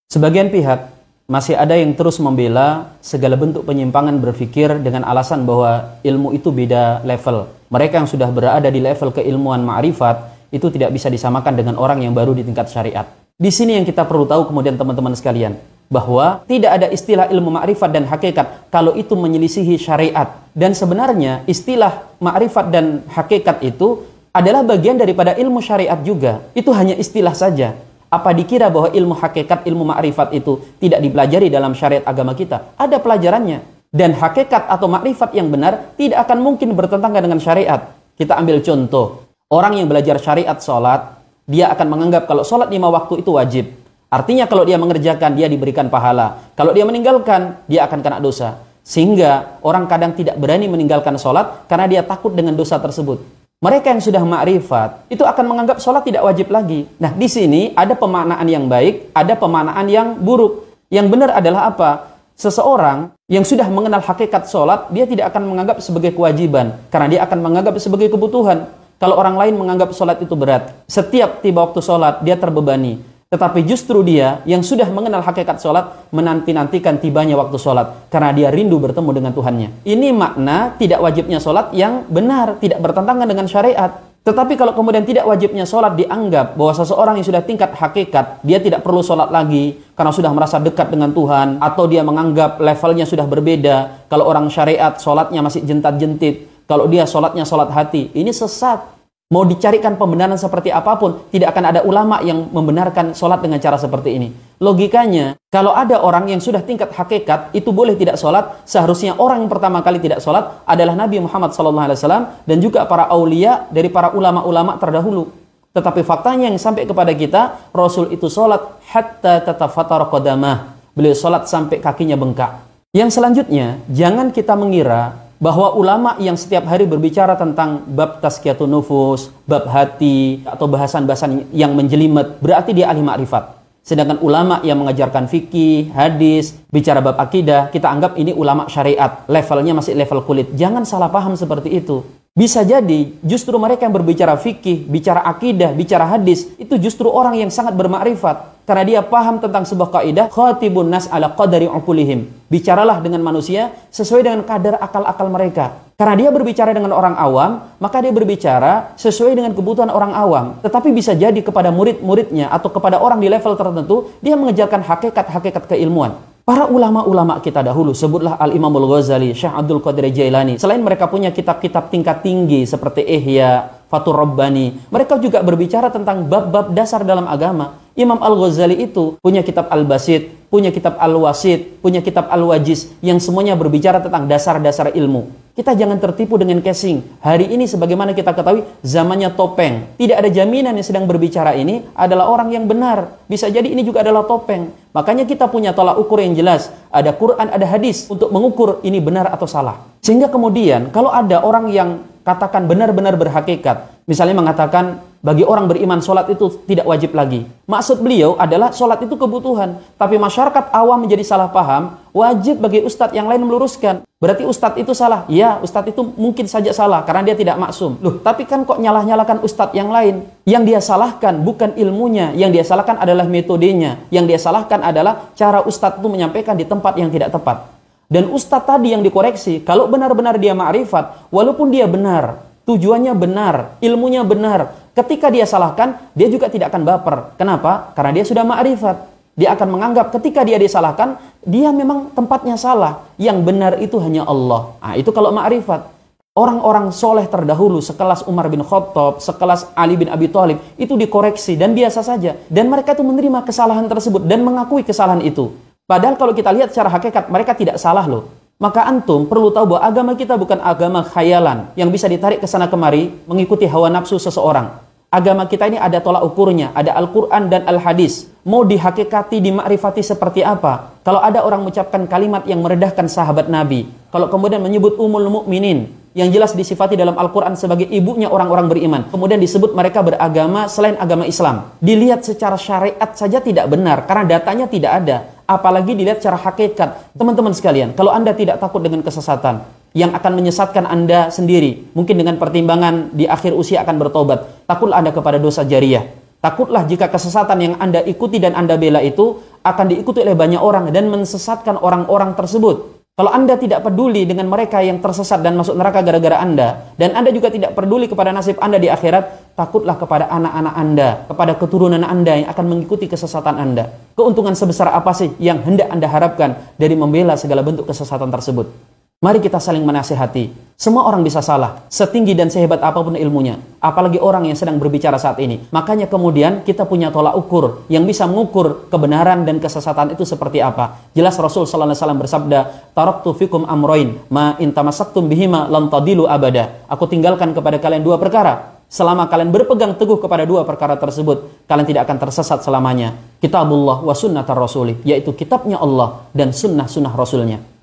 Sebagian pihak masih ada yang terus membela segala bentuk penyimpangan berpikir dengan alasan bahwa ilmu itu beda level. Mereka yang sudah berada di level keilmuan ma'rifat itu tidak bisa disamakan dengan orang yang baru di tingkat syariat. Di sini yang kita perlu tahu kemudian teman-teman sekalian, bahwa tidak ada istilah ilmu ma'rifat dan hakikat kalau itu menyelisihi syariat. Dan sebenarnya istilah ma'rifat dan hakikat itu adalah bagian daripada ilmu syariat juga. Itu hanya istilah saja. Apa dikira bahwa ilmu hakikat, ilmu ma'rifat itu tidak dipelajari dalam syariat agama kita? Ada pelajarannya. Dan hakikat atau ma'rifat yang benar tidak akan mungkin bertentangan dengan syariat. Kita ambil contoh. Orang yang belajar syariat sholat, dia akan menganggap kalau sholat 5 waktu itu wajib. Artinya kalau dia mengerjakan, dia diberikan pahala. Kalau dia meninggalkan, dia akan kena dosa. Sehingga orang kadang tidak berani meninggalkan sholat karena dia takut dengan dosa tersebut. Mereka yang sudah ma'rifat itu akan menganggap sholat tidak wajib lagi. Nah, di sini ada pemaknaan yang baik, ada pemaknaan yang buruk. Yang benar adalah apa? Seseorang yang sudah mengenal hakikat sholat, dia tidak akan menganggap sebagai kewajiban, karena dia akan menganggap sebagai kebutuhan. Kalau orang lain menganggap sholat itu berat, setiap tiba waktu sholat, dia terbebani. Tetapi justru dia yang sudah mengenal hakikat sholat menanti-nantikan tibanya waktu sholat karena dia rindu bertemu dengan Tuhannya. Ini makna tidak wajibnya sholat yang benar, tidak bertentangan dengan syariat. Tetapi kalau kemudian tidak wajibnya sholat dianggap bahwa seseorang yang sudah tingkat hakikat, dia tidak perlu sholat lagi karena sudah merasa dekat dengan Tuhan, atau dia menganggap levelnya sudah berbeda. Kalau orang syariat sholatnya masih jentat-jentit, kalau dia sholatnya sholat hati, ini sesat. Mau dicarikan pembenaran seperti apapun, tidak akan ada ulama yang membenarkan sholat dengan cara seperti ini. Logikanya, kalau ada orang yang sudah tingkat hakikat, itu boleh tidak sholat, seharusnya orang yang pertama kali tidak sholat adalah Nabi Muhammad SAW dan juga para aulia dari para ulama-ulama terdahulu. Tetapi faktanya yang sampai kepada kita, Rasul itu sholat hatta tatafatara qadamah. Beliau sholat sampai kakinya bengkak. Yang selanjutnya, jangan kita mengira bahwa ulama yang setiap hari berbicara tentang bab tazkiyatun nufus, bab hati, atau bahasan-bahasan yang menjelimet, berarti dia ahli ma'rifat. Sedangkan ulama yang mengajarkan fikih, hadis, bicara bab akidah, kita anggap ini ulama syariat, levelnya masih level kulit. Jangan salah paham seperti itu. Bisa jadi justru mereka yang berbicara fikih, bicara akidah, bicara hadis, itu justru orang yang sangat bermakrifat. Karena dia paham tentang sebuah kaidah, khatibun nas ala qadari uqulihim. Bicaralah dengan manusia sesuai dengan kadar akal-akal mereka. Karena dia berbicara dengan orang awam, maka dia berbicara sesuai dengan kebutuhan orang awam. Tetapi bisa jadi kepada murid-muridnya atau kepada orang di level tertentu, dia mengejarkan hakikat-hakikat keilmuan. Para ulama-ulama kita dahulu, sebutlah Al-Imamul Ghazali, Syekh Abdul Qadir Jailani. Selain mereka punya kitab-kitab tingkat tinggi seperti Ihya, Fathur Rabbani, mereka juga berbicara tentang bab-bab dasar dalam agama. Imam Al-Ghazali itu punya kitab Al-Basit, punya kitab Al-Wasit, punya kitab Al-Wajiz, yang semuanya berbicara tentang dasar-dasar ilmu. Kita jangan tertipu dengan casing. Hari ini sebagaimana kita ketahui, zamannya topeng. Tidak ada jaminan yang sedang berbicara ini adalah orang yang benar. Bisa jadi ini juga adalah topeng. Makanya kita punya tolak ukur yang jelas. Ada Quran, ada hadis untuk mengukur ini benar atau salah. Sehingga kemudian kalau ada orang yang katakan benar-benar berhakikat, misalnya mengatakan bagi orang beriman sholat itu tidak wajib lagi. Maksud beliau adalah sholat itu kebutuhan. Tapi masyarakat awam menjadi salah paham, wajib bagi ustadz yang lain meluruskan. Berarti ustadz itu salah. Ya, ustadz itu mungkin saja salah karena dia tidak maksum. Loh, tapi kan kok nyalah-nyalakan ustadz yang lain? Yang dia salahkan bukan ilmunya, yang dia salahkan adalah metodenya. Yang dia salahkan adalah cara ustadz itu menyampaikan di tempat yang tidak tepat. Dan ustadz tadi yang dikoreksi, kalau benar-benar dia ma'rifat, walaupun dia benar, tujuannya benar, ilmunya benar, ketika dia salahkan, dia juga tidak akan baper. Kenapa? Karena dia sudah ma'rifat. Dia akan menganggap ketika dia disalahkan, dia memang tempatnya salah. Yang benar itu hanya Allah. Nah, itu kalau ma'rifat. Orang-orang soleh terdahulu, sekelas Umar bin Khattab, sekelas Ali bin Abi Thalib, itu dikoreksi dan biasa saja. Dan mereka itu menerima kesalahan tersebut dan mengakui kesalahan itu. Padahal kalau kita lihat secara hakikat, mereka tidak salah loh. Maka antum perlu tahu bahwa agama kita bukan agama khayalan yang bisa ditarik ke sana kemari mengikuti hawa nafsu seseorang. Agama kita ini ada tolak ukurnya, ada Al-Quran dan Al-Hadis. Mau dihakikati, dimakrifati seperti apa? Kalau ada orang mengucapkan kalimat yang meredahkan sahabat Nabi, kalau kemudian menyebut Ummul Mukminin, yang jelas disifati dalam Al-Quran sebagai ibunya orang-orang beriman, kemudian disebut mereka beragama selain agama Islam, dilihat secara syariat saja tidak benar, karena datanya tidak ada. Apalagi dilihat secara hakikat. Teman-teman sekalian, kalau Anda tidak takut dengan kesesatan yang akan menyesatkan Anda sendiri, mungkin dengan pertimbangan di akhir usia akan bertobat, takutlah Anda kepada dosa jariyah. Takutlah jika kesesatan yang Anda ikuti dan Anda bela itu akan diikuti oleh banyak orang dan mensesatkan orang-orang tersebut. Kalau Anda tidak peduli dengan mereka yang tersesat dan masuk neraka gara-gara Anda, dan Anda juga tidak peduli kepada nasib Anda di akhirat, takutlah kepada anak-anak Anda, kepada keturunan Anda yang akan mengikuti kesesatan Anda. Keuntungan sebesar apa sih yang hendak Anda harapkan dari membela segala bentuk kesesatan tersebut? Mari kita saling menasihati. Semua orang bisa salah, setinggi dan sehebat apapun ilmunya. Apalagi orang yang sedang berbicara saat ini. Makanya kemudian kita punya tolak ukur yang bisa mengukur kebenaran dan kesesatan itu seperti apa. Jelas Rasul sallallahu alaihi wasallam bersabda, "Taraktu fikum amroin, ma in tamassaktum bihima lan tadilu abada." Aku tinggalkan kepada kalian dua perkara. Selama kalian berpegang teguh kepada dua perkara tersebut, kalian tidak akan tersesat selamanya. Kitabullah wa sunnatar rasuli, yaitu kitabnya Allah dan sunnah-sunnah Rasulnya.